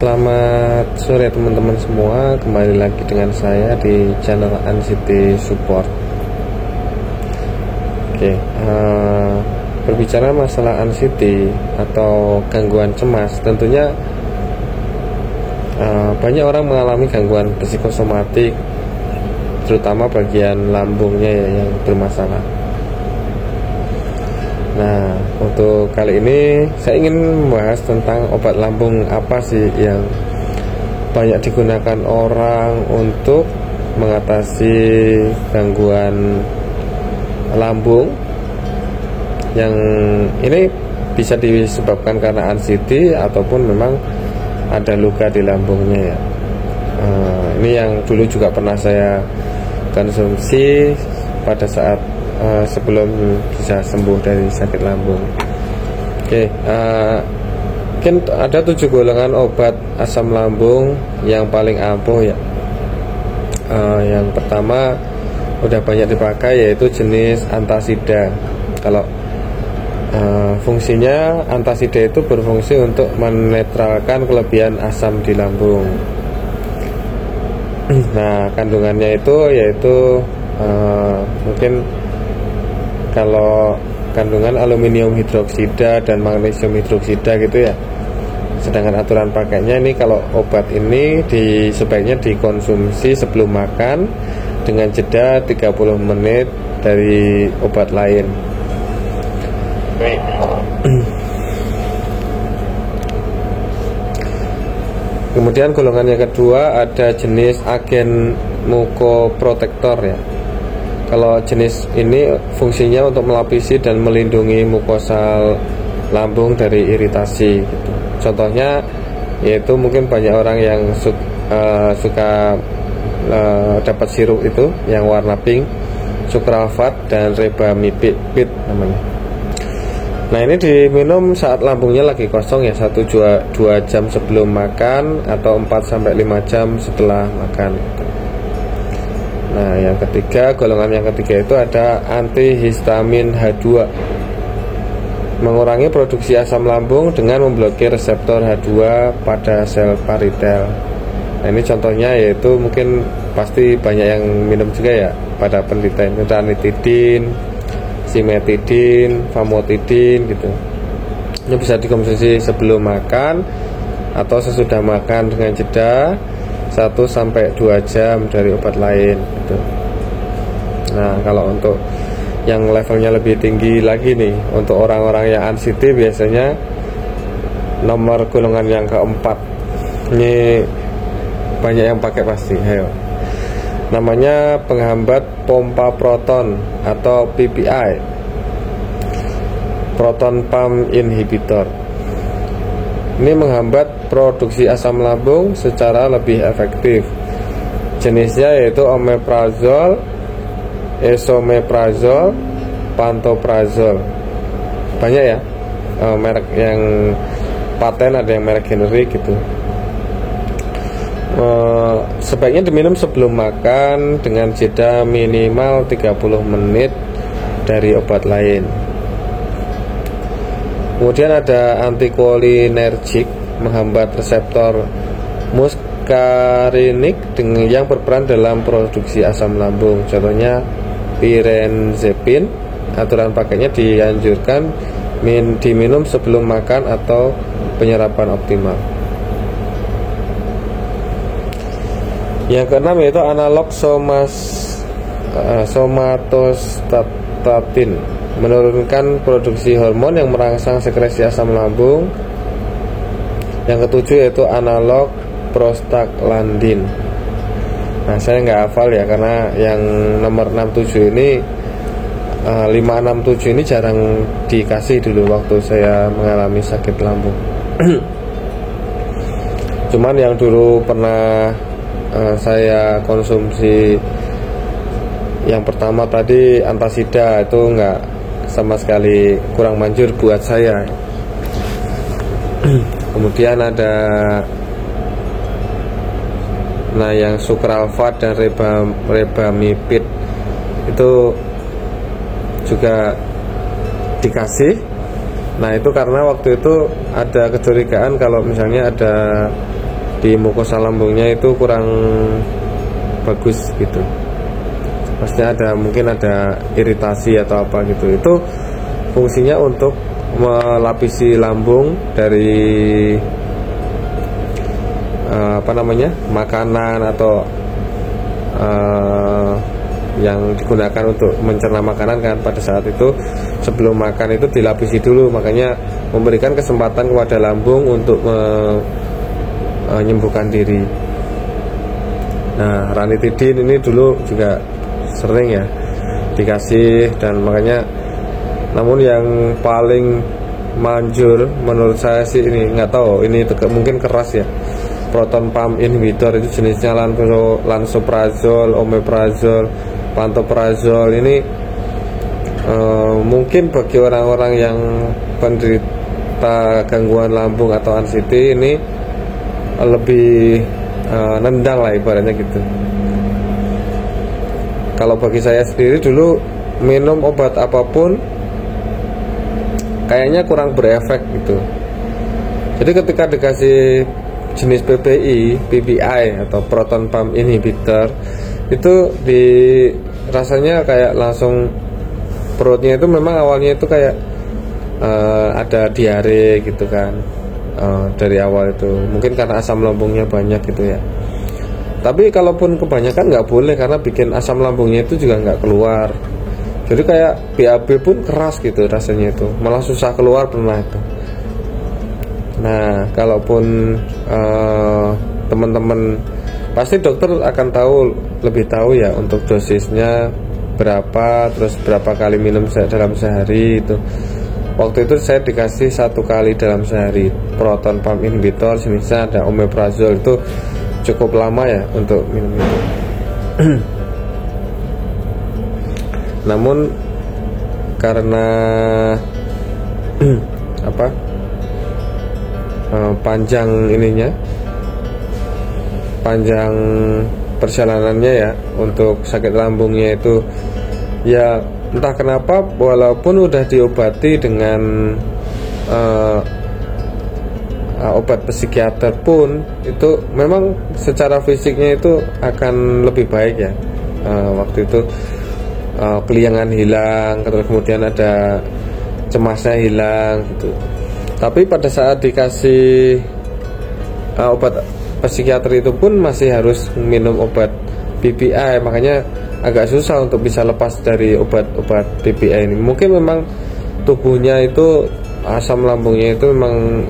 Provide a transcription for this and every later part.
Selamat sore teman-teman semua, kembali lagi dengan saya di channel Anxiety Support. Oke, berbicara masalah anxiety atau gangguan cemas, tentunya banyak orang mengalami gangguan psikosomatik, terutama bagian lambungnya ya, yang bermasalah. Nah, untuk kali ini saya ingin membahas tentang obat lambung apa sih yang banyak digunakan orang untuk mengatasi gangguan lambung, yang ini bisa disebabkan karena anxiety ataupun memang ada luka di lambungnya ya. Ini yang dulu juga pernah saya konsumsi pada saat sebelum bisa sembuh dari sakit lambung. Oke, mungkin ada 7 golongan obat asam lambung yang paling ampuh ya. Yang pertama udah banyak dipakai, yaitu jenis antasida. Kalau fungsinya, antasida itu berfungsi untuk menetralkan kelebihan asam di lambung. Nah, kandungannya itu yaitu mungkin kalau kandungan aluminium hidroksida dan magnesium hidroksida gitu ya. Sedangkan aturan pakainya ini, kalau obat ini sebaiknya dikonsumsi sebelum makan dengan jeda 30 menit dari obat lain. Kemudian golongan yang kedua ada jenis agen mukoprotektor ya. Kalau jenis ini fungsinya untuk melapisi dan melindungi mukosal lambung dari iritasi gitu. Contohnya yaitu mungkin banyak orang yang suka dapat sirup itu yang warna pink, sukralfat dan rebamipid namanya. Nah, ini diminum saat lambungnya lagi kosong ya, 1-2 jam sebelum makan atau 4-5 jam setelah makan. Nah, yang ketiga, golongan yang ketiga itu ada antihistamin H2, mengurangi produksi asam lambung dengan memblokir reseptor H2 pada sel paritel. Nah, ini contohnya yaitu mungkin pasti banyak yang minum juga ya, pada penelitian ranitidin, simetidin, famotidin gitu. Ini bisa dikonsumsi sebelum makan atau sesudah makan dengan jeda 1-2 jam dari obat lain gitu. Nah, kalau untuk yang levelnya lebih tinggi lagi nih, untuk orang-orang yang anxiety biasanya nomor golongan yang keempat ini banyak yang pakai pasti. Ayo. Namanya penghambat pompa proton atau PPI, proton pump inhibitor. Ini menghambat produksi asam lambung secara lebih efektif. Jenisnya yaitu omeprazol, esomeprazol, pantoprazol. Banyak ya merek yang paten, ada yang merek generik gitu. Sebaiknya diminum sebelum makan dengan jeda minimal 30 menit dari obat lain. Kemudian ada anticholinergic, menghambat reseptor muscarinik yang berperan dalam produksi asam lambung. Contohnya pirenzepin. Aturan pakainya dianjurkan diminum sebelum makan atau penyerapan optimal. Yang keenam yaitu analog somatostatin, menurunkan produksi hormon yang merangsang sekresi asam lambung. Yang ketujuh yaitu analog prostaglandin. Nah, saya nggak hafal ya, karena yang nomor 67 ini 567 ini jarang dikasih dulu waktu saya mengalami sakit lambung. Cuman yang dulu pernah saya konsumsi yang pertama tadi, antasida, itu nggak sama sekali, kurang manjur buat saya. Kemudian ada yang sukralfat dan rebamipid itu juga dikasih. Nah, itu karena waktu itu ada kecurigaan kalau misalnya ada di mukosa lambungnya itu kurang bagus gitu. Pasti mungkin ada iritasi atau apa gitu. Itu fungsinya untuk melapisi lambung dari makanan atau yang digunakan untuk mencerna makanan kan. Pada saat itu sebelum makan itu dilapisi dulu, makanya memberikan kesempatan kepada lambung untuk menyembuhkan diri. Nah, ranitidin ini dulu juga sering ya dikasih, dan makanya namun yang paling manjur menurut saya sih ini, nggak tahu ini mungkin keras ya, proton pump inhibitor. Itu jenisnya lansoprazol, omeprazol, pantoprazol. Ini mungkin bagi orang-orang yang penderita gangguan lambung atau anxiety ini lebih nendang lah ibaratnya gitu. Kalau bagi saya sendiri dulu minum obat apapun kayaknya kurang berefek gitu. Jadi ketika dikasih jenis PPI atau proton pump inhibitor, itu rasanya kayak langsung perutnya itu memang awalnya itu kayak ada diare gitu kan. Dari awal itu mungkin karena asam lambungnya banyak gitu ya. Tapi kalaupun kebanyakan nggak boleh, karena bikin asam lambungnya itu juga nggak keluar. Jadi kayak BAB pun keras gitu rasanya, itu malah susah keluar pernah itu. Nah, kalaupun teman-teman pasti dokter akan lebih tahu ya untuk dosisnya berapa, terus berapa kali minum dalam sehari itu. Waktu itu saya dikasih 1 kali dalam sehari proton pump inhibitor, jenisnya ada omeprazol. Itu cukup lama ya untuk minum itu. Namun karena panjang perjalanannya ya untuk sakit lambungnya itu ya, entah kenapa walaupun udah diobati dengan obat psikiater pun itu memang secara fisiknya itu akan lebih baik ya. Waktu itu keliangan hilang, terus kemudian ada cemasnya hilang gitu. Tapi pada saat dikasih obat psikiater itu pun masih harus minum obat PPI, makanya agak susah untuk bisa lepas dari obat-obat PPI ini. Mungkin memang tubuhnya itu, asam lambungnya itu memang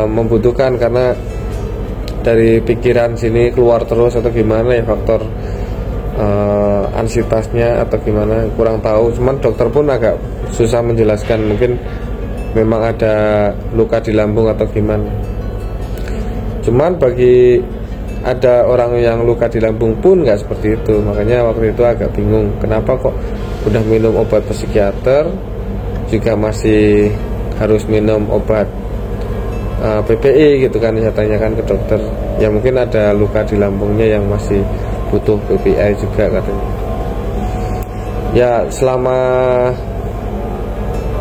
membutuhkan, karena dari pikiran sini keluar terus atau gimana ya, faktor ansietasnya atau gimana kurang tahu. Cuman dokter pun agak susah menjelaskan, mungkin memang ada luka di lambung atau gimana. Cuman bagi ada orang yang luka di lambung pun nggak seperti itu, makanya waktu itu agak bingung kenapa kok udah minum obat psikiater juga masih harus minum obat PPI gitu kan. Saya tanyakan ke dokter, ya mungkin ada luka di lambungnya yang masih butuh PPI juga katanya. Ya selama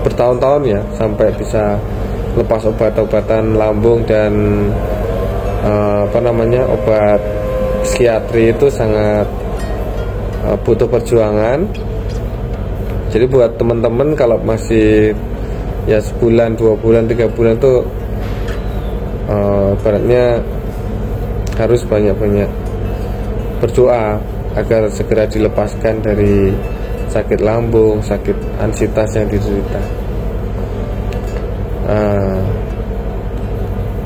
bertahun-tahun ya sampai bisa lepas obat-obatan lambung dan obat psikiatri itu sangat butuh perjuangan. Jadi buat teman-teman kalau masih ya sebulan, 2 bulan, 3 bulan tuh baratnya harus banyak-banyak berdoa agar segera dilepaskan dari sakit lambung, sakit ansietas yang diderita.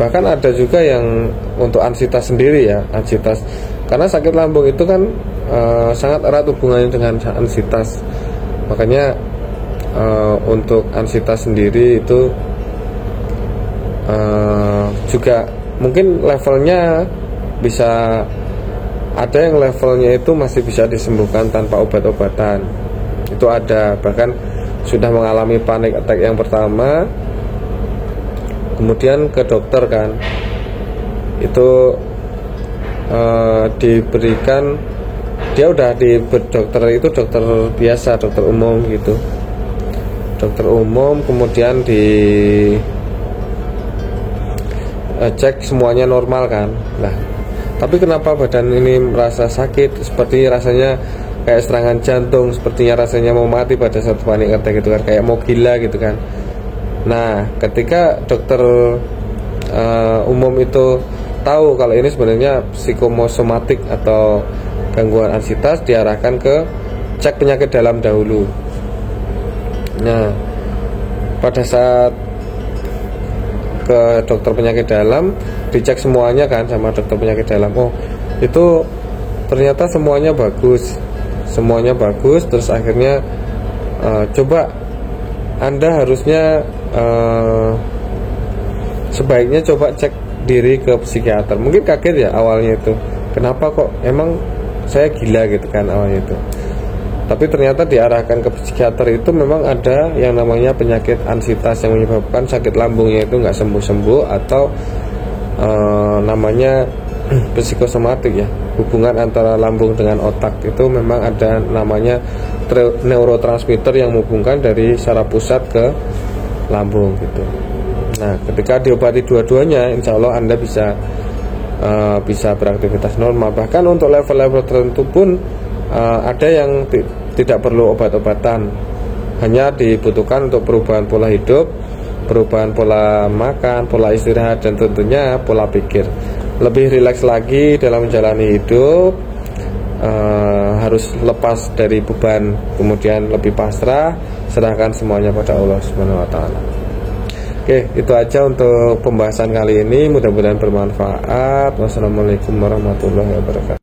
Bahkan ada juga yang untuk ansietas sendiri ya, ansietas, karena sakit lambung itu kan sangat erat hubungannya dengan ansietas. Makanya untuk ansietas sendiri itu juga mungkin levelnya bisa ada, yang levelnya itu masih bisa disembuhkan tanpa obat-obatan. Itu ada, bahkan sudah mengalami panic attack yang pertama, kemudian ke dokter kan, itu diberikan, dia udah dokter itu dokter biasa, dokter umum gitu, dokter umum, kemudian cek semuanya normal kan. Nah, tapi kenapa badan ini merasa sakit, seperti rasanya kayak serangan jantung, sepertinya rasanya mau mati pada saat panik attack gitu kan, kayak mau gila gitu kan. Nah, ketika dokter umum itu tahu kalau ini sebenarnya psikosomatik atau gangguan ansiotas, diarahkan ke cek penyakit dalam dahulu. Nah, pada saat ke dokter penyakit dalam, dicek semuanya kan sama dokter penyakit dalam. Oh, itu ternyata semuanya bagus, terus akhirnya coba Anda harusnya sebaiknya coba cek diri ke psikiater. Mungkin kaget ya awalnya itu, kenapa kok emang saya gila gitu kan awalnya itu. Tapi ternyata diarahkan ke psikiater itu memang ada yang namanya penyakit ansietas yang menyebabkan sakit lambungnya itu nggak sembuh-sembuh, atau namanya psikosomatik ya, hubungan antara lambung dengan otak. Itu memang ada namanya neurotransmitter yang menghubungkan dari saraf pusat ke lambung gitu. Nah, ketika diobati dua-duanya, insya Allah Anda bisa beraktivitas normal. Bahkan untuk level-level tertentu pun ada yang tidak perlu obat-obatan, hanya dibutuhkan untuk perubahan pola hidup, perubahan pola makan, pola istirahat, dan tentunya pola pikir. Lebih rileks lagi dalam menjalani hidup, harus lepas dari beban, kemudian lebih pasrah, serahkan semuanya pada Allah Subhanahu wa Ta'ala. Oke, itu aja untuk pembahasan kali ini, mudah-mudahan bermanfaat. Wassalamualaikum warahmatullahi wabarakatuh.